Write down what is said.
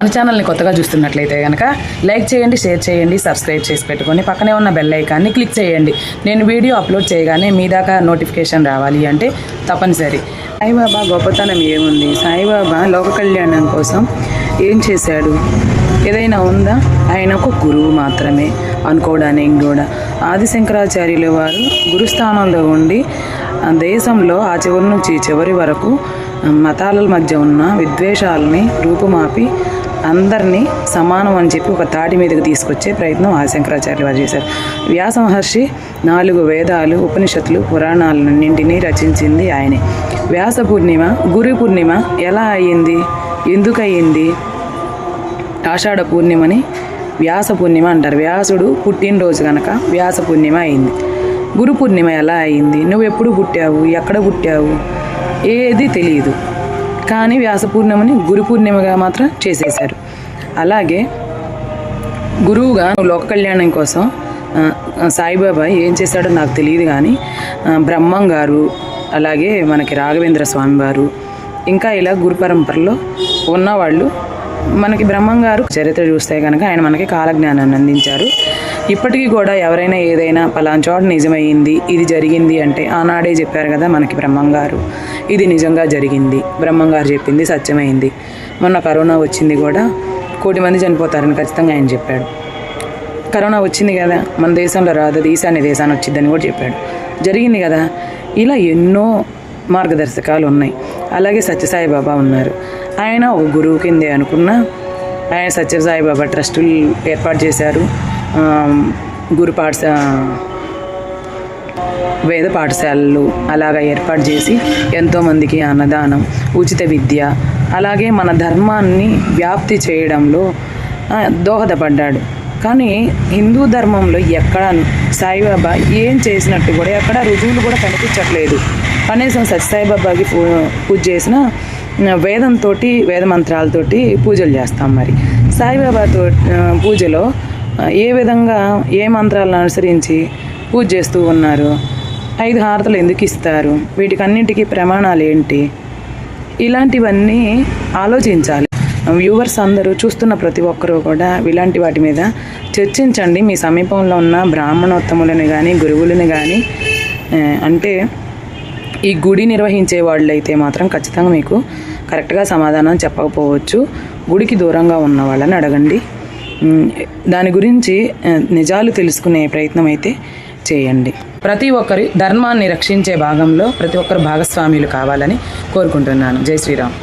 మన ఛానల్ని కొత్తగా చూస్తున్నట్లయితే కనుక లైక్ చేయండి, షేర్ చేయండి, సబ్స్క్రైబ్ చేసి పెట్టుకొని పక్కనే ఉన్న బెల్ ఐకాన్ని క్లిక్ చేయండి. నేను వీడియో అప్లోడ్ చేయగానే మీ దాకా నోటిఫికేషన్ రావాలి అంటే తప్పనిసరి. సాయిబాబా గొప్పతనం ఏముంది? సాయిబాబా లోక కళ్యాణం కోసం ఏం చేశాడు? ఏదైనా ఉందా? ఆయన ఒక గురువు మాత్రమే అనుకోవడానికి కూడా. ఆదిశంకరాచార్యుల వారు గురుస్థానంలో ఉండి దేశంలో ఆ చివరి నుంచి చివరి వరకు మతాల మధ్య ఉన్న విద్వేషాలని రూపుమాపి అందరినీ సమానం అని చెప్పి ఒక తాటి మీదకి తీసుకొచ్చే ప్రయత్నం ఆదిశంకరాచార్యులు వారు చేశారు. వ్యాస మహర్షి 4 వేదాలు, ఉపనిషత్తులు, పురాణాలన్నింటినీ రచించింది ఆయనే. వ్యాస పూర్ణిమ, గురు పూర్ణిమ ఎలా అయ్యింది? ఎందుకు అయ్యింది? ఆషాఢ పూర్ణిమని వ్యాస పూర్ణిమ అంటారు. వ్యాసుడు పుట్టినరోజు కనుక వ్యాస పూర్ణిమ అయింది. గురు పూర్ణిమ ఎలా అయింది? నువ్వు ఎప్పుడు పుట్టావు? ఎక్కడ పుట్టావు? ఏది తెలియదు. కానీ వ్యాస పూర్ణిమని గురు పూర్ణిమగా మాత్రం చేసేశారు. అలాగే గురువుగా లోక కళ్యాణం కోసం సాయిబాబా ఏం చేశాడో నాకు తెలియదు, కానీ బ్రహ్మం గారు, అలాగే మనకి రాఘవేంద్ర స్వామి వారు, ఇంకా ఇలా గురు పరంపరలో ఉన్నవాళ్ళు, మనకి బ్రహ్మం గారు చరిత్ర చూస్తే కనుక ఆయన మనకి కాలజ్ఞానాన్ని అందించారు. ఇప్పటికీ కూడా ఎవరైనా ఏదైనా పలానా చోట నిజమైంది, ఇది జరిగింది అంటే ఆనాడే చెప్పారు కదా మనకి బ్రహ్మం గారు, ఇది నిజంగా జరిగింది, బ్రహ్మం గారు చెప్పింది సత్యమైంది. మొన్న కరోనా వచ్చింది కూడా 1 కోటి మంది చనిపోతారని ఖచ్చితంగా ఆయన చెప్పాడు. కరోనా వచ్చింది కదా, మన దేశంలో రాదు, ఈశాన్య దేశాన్ని వచ్చిందని కూడా చెప్పాడు. జరిగింది కదా. ఇలా ఎన్నో మార్గదర్శకాలు ఉన్నాయి. అలాగే సత్యసాయిబాబా ఉన్నారు. ఆయన ఒక గురువు కిందే అనుకున్న ఆయన సత్యసాయిబాబా ట్రస్టులు ఏర్పాటు చేశారు. వేద పాఠశాలలు అలాగా ఏర్పాటు చేసి ఎంతోమందికి అన్నదానం, ఉచిత విద్య, అలాగే మన ధర్మాన్ని వ్యాప్తి చేయడంలో దోహదపడ్డాడు. కానీ హిందూ ధర్మంలో ఎక్కడ సాయిబాబా ఏం చేసినట్టు కూడా ఎక్కడ రుజువులు కూడా కనిపించట్లేదు. కనీసం సత్యసాయిబాబాకి పూజ చేసిన వేదంతో, వేద మంత్రాలతోటి పూజలు చేస్తాం. మరి సాయిబాబాతో పూజలో ఏ విధంగా ఏ మంత్రాలను అనుసరించి పూజ చేస్తూ ఉన్నారు? 5 హారతలు ఎందుకు ఇస్తారు? వీటికన్నింటికి ప్రమాణాలు ఏంటి? ఇలాంటివన్నీ ఆలోచించాలి. వ్యూవర్స్ అందరూ, చూస్తున్న ప్రతి ఒక్కరూ కూడా ఇలాంటి వాటి మీద చర్చించండి. మీ సమీపంలో ఉన్న బ్రాహ్మణోత్తములను కానీ గురువులను కానీ, అంటే ఈ గుడి నిర్వహించే వాళ్ళు అయితే మాత్రం ఖచ్చితంగా మీకు కరెక్ట్గా సమాధానం చెప్పకపోవచ్చు. గుడికి దూరంగా ఉన్న వాళ్ళని అడగండి. దాని గురించి నిజాలు తెలుసుకునే ప్రయత్నం అయితే చేయండి. ప్రతి ఒక్కరి ధర్మాన్ని రక్షించే భాగంలో ప్రతి ఒక్కరు భాగస్వామ్యులు కావాలని కోరుకుంటున్నాను. జై శ్రీరామ్.